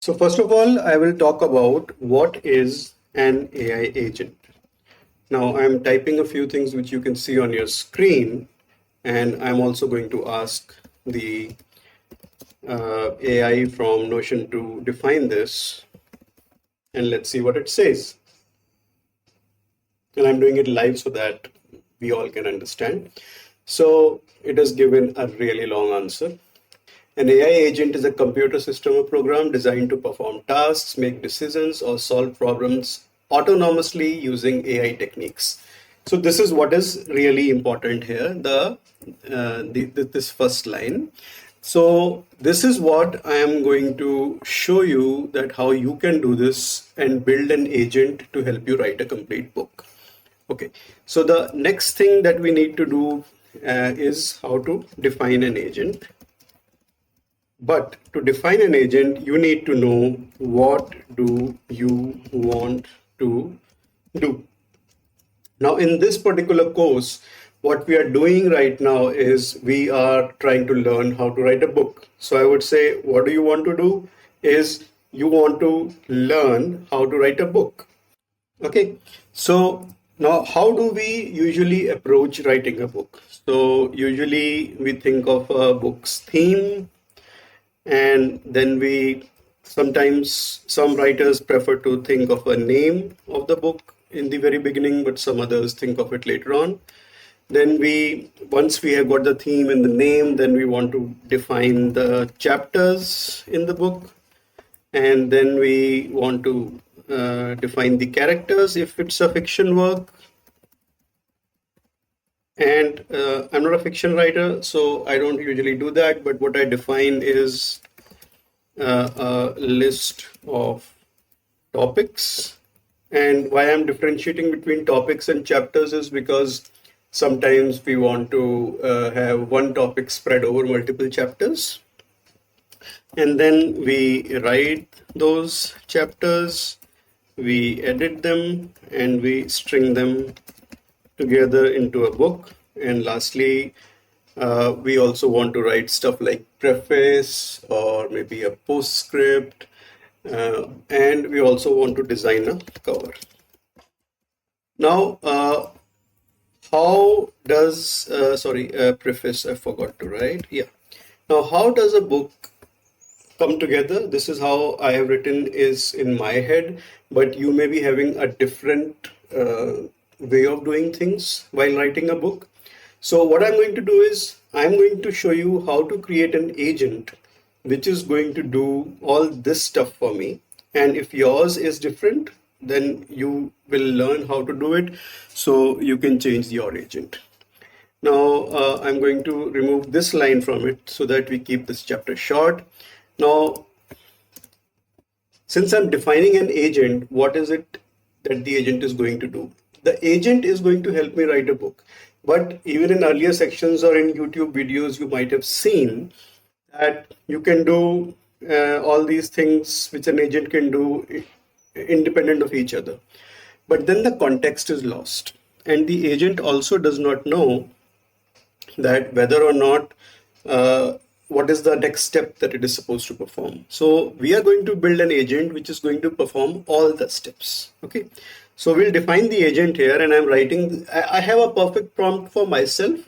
So first of all, I will talk about what is an AI agent. Now I'm typing a few things which you can see on your screen, and I'm also going to ask the AI from Notion to define this, and let's see what it says. And I'm doing it live so that we all can understand. So it has given a really long answer. An AI agent is a computer system or program designed to perform tasks, make decisions, or solve problems autonomously using AI techniques. So this is what is really important here. This first line. So this is what I am going to show you, that how you can do this and build an agent to help you write a complete book. Okay. So the next thing that we need to do is how to define an agent. But to define an agent, you need to know what do you want to do. Now, in this particular course, what we are doing right now is we are trying to learn how to write a book. So I would say, what do you want to do is you want to learn how to write a book. Okay. So now how do we usually approach writing a book? So usually we think of a book's theme, and then we sometimes some writers prefer to think of a name of the book in the very beginning, but some others think of it later on. Then once we have got the theme and the name, then we want to define the chapters in the book, and then we want to define the characters if it's a fiction work. And I'm not a fiction writer, so I don't usually do that. But what I define is a list of topics. And why I'm differentiating between topics and chapters is because sometimes we want to have one topic spread over multiple chapters. And then we write those chapters, we edit them, and we string them together into a book. And lastly, we also want to write stuff like preface or maybe a postscript, and we also want to design a cover. Now, how does preface I forgot to write. Yeah. Now, how does a book come together? This is how I have written is in my head, but you may be having a different way of doing things while writing a book. So what I'm going to do is I'm going to show you how to create an agent which is going to do all this stuff for me. And if yours is different, then you will learn how to do it so you can change your agent. Now I'm going to remove this line from it so that we keep this chapter short. Now, since I'm defining an agent, what is it that the agent is going to do? The agent is going to help me write a book. But even in earlier sections or in YouTube videos, you might have seen that you can do all these things which an agent can do independent of each other. But then the context is lost. And the agent also does not know that whether or not what is the next step that it is supposed to perform. So we are going to build an agent which is going to perform all the steps. Okay. So we'll define the agent here, and I'm writing, I have a perfect prompt for myself,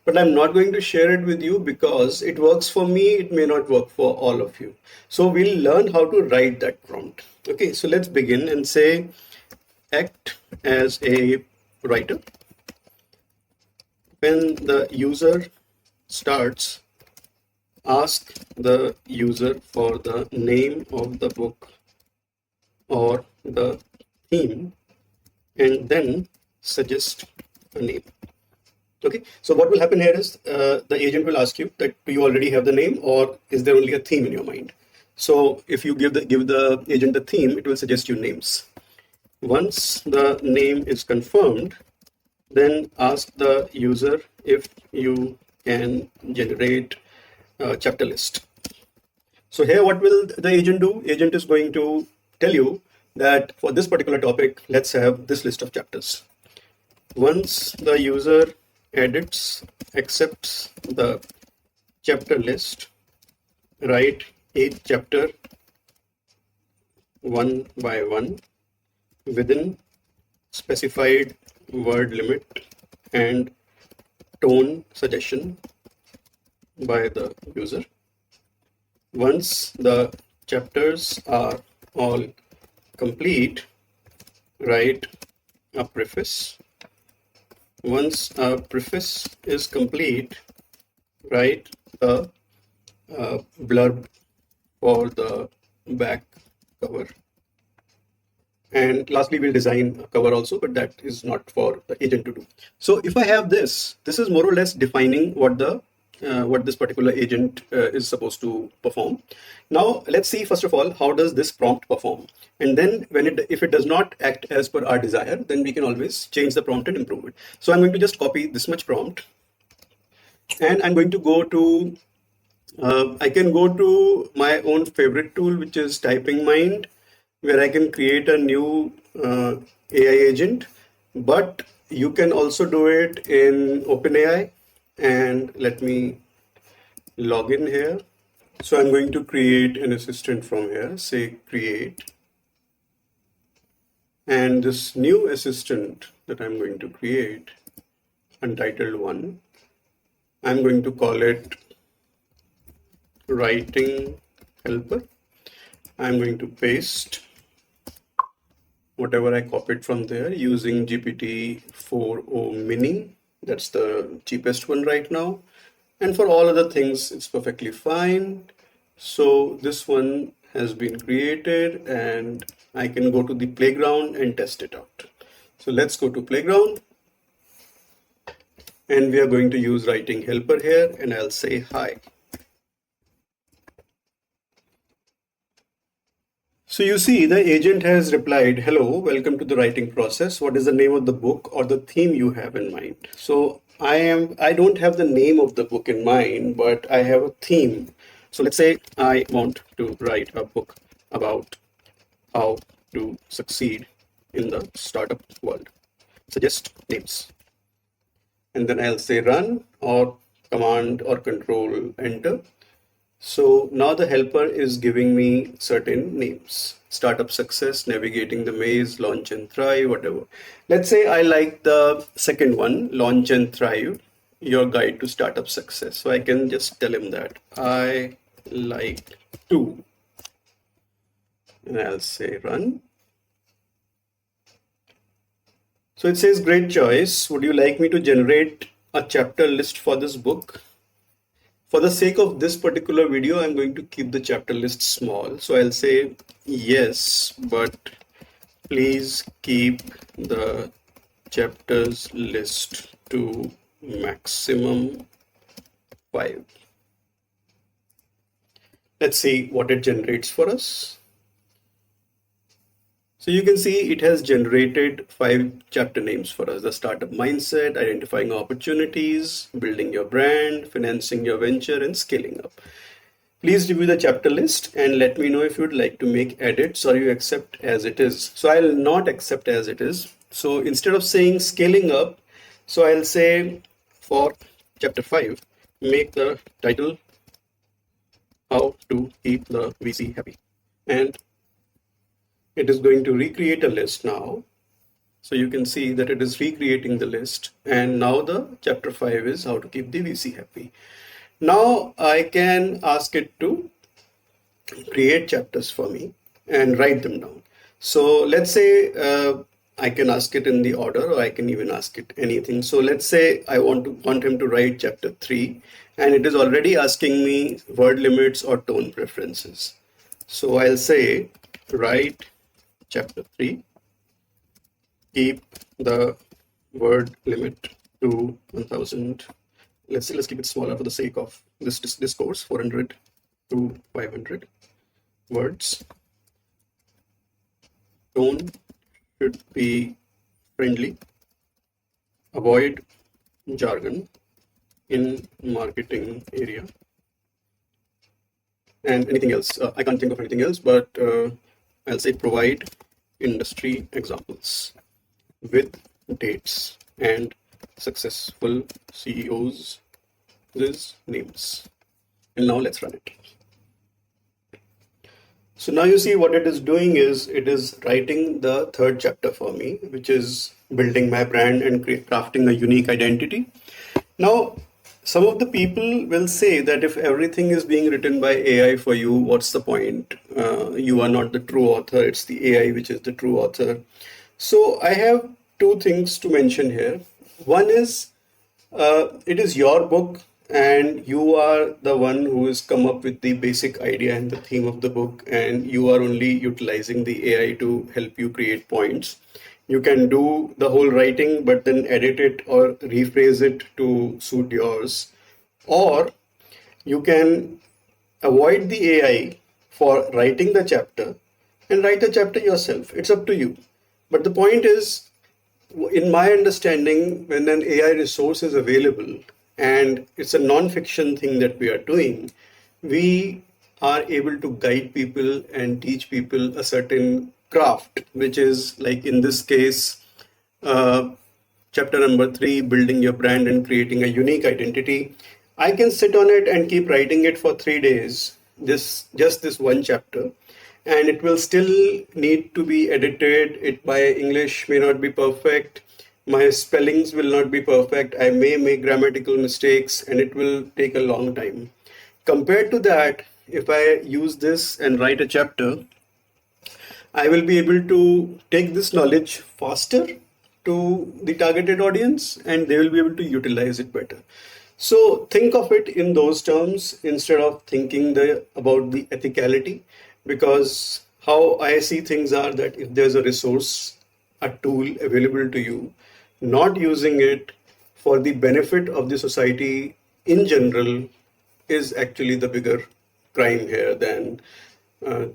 but I'm not going to share it with you because it works for me. It may not work for all of you. So we'll learn how to write that prompt. Okay. So let's begin and say, act as a writer. When the user starts, ask the user for the name of the book or the theme, and then suggest a name. Okay, so what will happen here is the agent will ask you that do you already have the name, or is there only a theme in your mind? So if you give the agent the theme, it will suggest you names. Once the name is confirmed, then ask the user if you can generate a chapter list. So here, what will the agent do? Agent is going to tell you that for this particular topic, let's have this list of chapters. Once the user edits, accepts the chapter list, write each chapter one by one within specified word limit and tone suggestion by the user. Once the chapters are all complete, write a preface. Once a preface is complete, write a blurb for the back cover. And lastly, we'll design a cover also, but that is not for the agent to do. So if I have this is more or less defining what this particular agent is supposed to perform. Now let's see first of all, how does this prompt perform? And then if it does not act as per our desire, then we can always change the prompt and improve it. So I'm going to just copy this much prompt, and I'm going to go to I can go to my own favorite tool, which is Typing Mind, where I can create a new AI agent, but you can also do it in OpenAI. And let me log in here. So I'm going to create an assistant from here, say create. And this new assistant that I'm going to create, untitled one, I'm going to call it writing helper. I'm going to paste whatever I copied from there using GPT 4o mini. That's the cheapest one right now. And for all other things, it's perfectly fine. So this one has been created, and I can go to the playground and test it out. So let's go to playground, and we are going to use writing helper here, and I'll say hi. So you see the agent has replied, hello, welcome to the writing process. What is the name of the book or the theme you have in mind? So I don't have the name of the book in mind, but I have a theme. So let's say I want to write a book about how to succeed in the startup world. Suggest names. And then I'll say run or command or control enter. So now the helper is giving me certain names: startup success, navigating the maze, launch and thrive, whatever. Let's say I like the second one, launch and thrive, your guide to startup success. So I can just tell him that I like to, and I'll say run. So it says, great choice. Would you like me to generate a chapter list for this book? For the sake of this particular video, I'm going to keep the chapter list small. So I'll say yes, but please keep the chapters list to maximum 5. Let's see what it generates for us. So you can see it has generated 5 chapter names for us: the startup mindset, identifying opportunities, building your brand, financing your venture, and scaling up. Please review the chapter list and let me know if you'd like to make edits or you accept as it is. So I'll not accept as it is. So instead of saying scaling up, so I'll say for chapter 5, make the title how to keep the VC happy. And it is going to recreate a list now. So you can see that it is recreating the list. And now the chapter 5 is how to keep the VC happy. Now I can ask it to create chapters for me and write them down. So let's say I can ask it in the order, or I can even ask it anything. So let's say I want him to write chapter 3, and it is already asking me word limits or tone preferences. So I'll say write chapter 3, keep the word limit to 1000. Let's keep it smaller for the sake of this discourse, 400 to 500 words. Tone should be friendly. Avoid jargon in marketing area. And anything else? I can't think of anything else, but I'll say provide industry examples with dates and successful CEOs' names. And now let's run it. So now you see what it is doing is it is writing the third chapter for me, which is building my brand and crafting a unique identity. Now, some of the people will say that if everything is being written by AI for you, what's the point? You are not the true author, it's the AI which is the true author. So, I have two things to mention here. One is it is your book, and you are the one who has come up with the basic idea and the theme of the book, and you are only utilizing the AI to help you create points. You can do the whole writing, but then edit it or rephrase it to suit yours. Or you can avoid the AI for writing the chapter and write the chapter yourself. It's up to you. But the point is, in my understanding, when an AI resource is available and it's a non-fiction thing that we are doing, we are able to guide people and teach people a certain craft, which is like in this case, uh, chapter number 3, building your brand and creating a unique identity. I can sit on it and keep writing it for 3 days, just this one chapter, and it will still need to be edited. It my English may not be perfect, my spellings will not be perfect, I may make grammatical mistakes, and it will take a long time. Compared to that, if I use this and write a chapter, I will be able to take this knowledge faster to the targeted audience, and they will be able to utilize it better. So think of it in those terms instead of thinking about the ethicality, because how I see things are that if there's a resource, a tool available to you, not using it for the benefit of the society in general is actually the bigger crime here than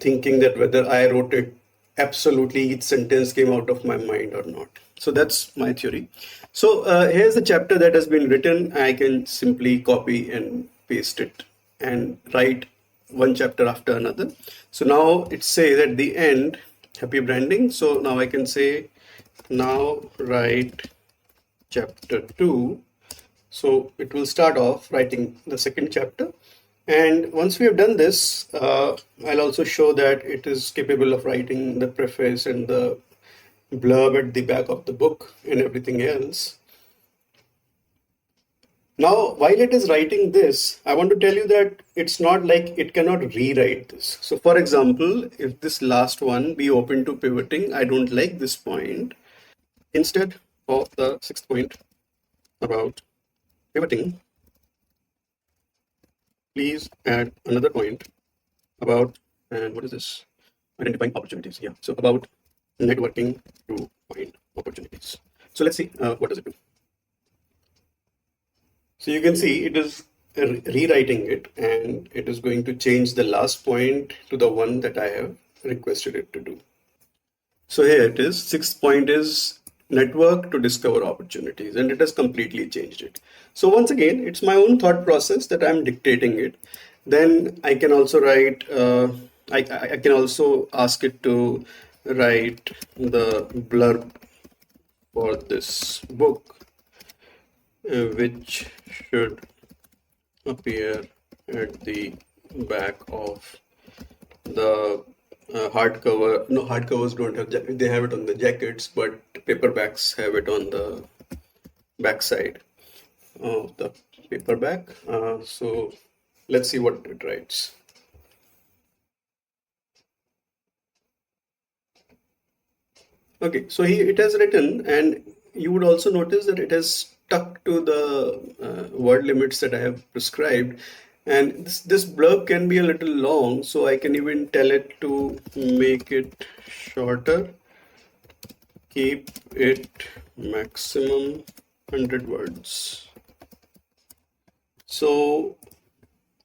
thinking that whether I wrote it, absolutely each sentence came out of my mind or not. So that's my theory. So here's the chapter that has been written. I can simply copy and paste it and write one chapter after another. So now it says at the end, happy branding. So now I can say, now write chapter 2. So it will start off writing the second chapter. And once we have done this, I'll also show that it is capable of writing the preface and the blurb at the back of the book and everything else. Now, while it is writing this, I want to tell you that it's not like it cannot rewrite this. So for example, if this last one, be open to pivoting, I don't like this point. Instead of the sixth point about pivoting, please add another point about, and what is this? Identifying opportunities. Yeah. So about networking to find opportunities. So let's see what does it do. So you can see it is rewriting it, and it is going to change the last point to the one that I have requested it to do. So here it is. Sixth point is network to discover opportunities, and it has completely changed it. So once again, it's my own thought process that I'm dictating it. Then I can also write, I can also ask it to write the blurb for this book, which should appear at the back of the hardcover. No, hardcovers don't have they have it on the jackets, but paperbacks have it on the back side of the paperback. So let's see what it writes. Okay, so it has written, and you would also notice that it has stuck to the word limits that I have prescribed. And this blurb can be a little long, so I can even tell it to make it shorter, keep it maximum 100 words. So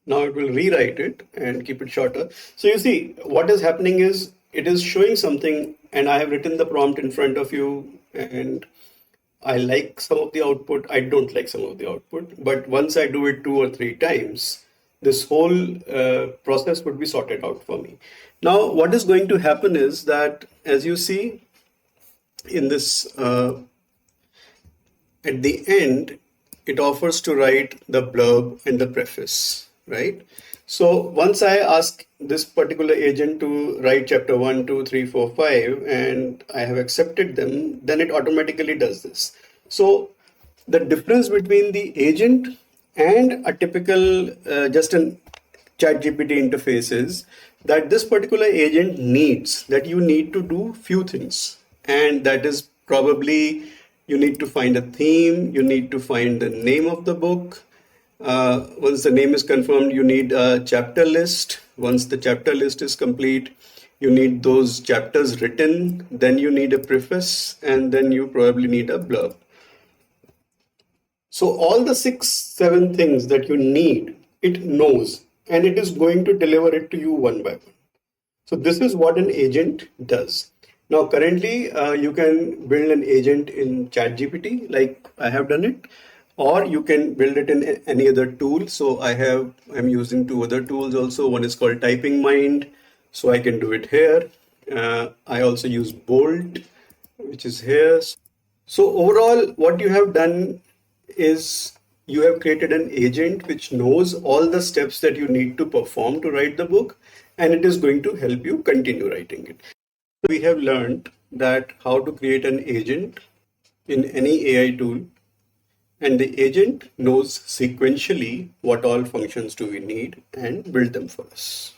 now it will rewrite it and keep it shorter. So you see what is happening is it is showing something, and I have written the prompt in front of you, and I like some of the output, I don't like some of the output, but once I do it 2 or 3 times, this whole process would be sorted out for me. Now, what is going to happen is that, as you see in this, at the end, it offers to write the blurb and the preface, right? So once I ask this particular agent to write chapter 1, 2, 3, 4, 5, and I have accepted them, then it automatically does this. So the difference between the agent and a typical just an chatgpt interface is that this particular agent needs that you need to do few things, and that is probably you need to find a theme, you need to find the name of the book. Once the name is confirmed, you need a chapter list. Once the chapter list is complete, you need those chapters written. Then you need a preface, and then you probably need a blurb. So all the 6, 7 things that you need, it knows, and it is going to deliver it to you one by one. So this is what an agent does. Now, currently, you can build an agent in ChatGPT, like I have done it, or you can build it in any other tool. So I'm using 2 other tools also. One is called Typing Mind, so I can do it here. I also use Bolt, which is here. So overall, what you have done is you have created an agent which knows all the steps that you need to perform to write the book, and it is going to help you continue writing it. We have learned that how to create an agent in any AI tool, and the agent knows sequentially what all functions do we need and build them for us.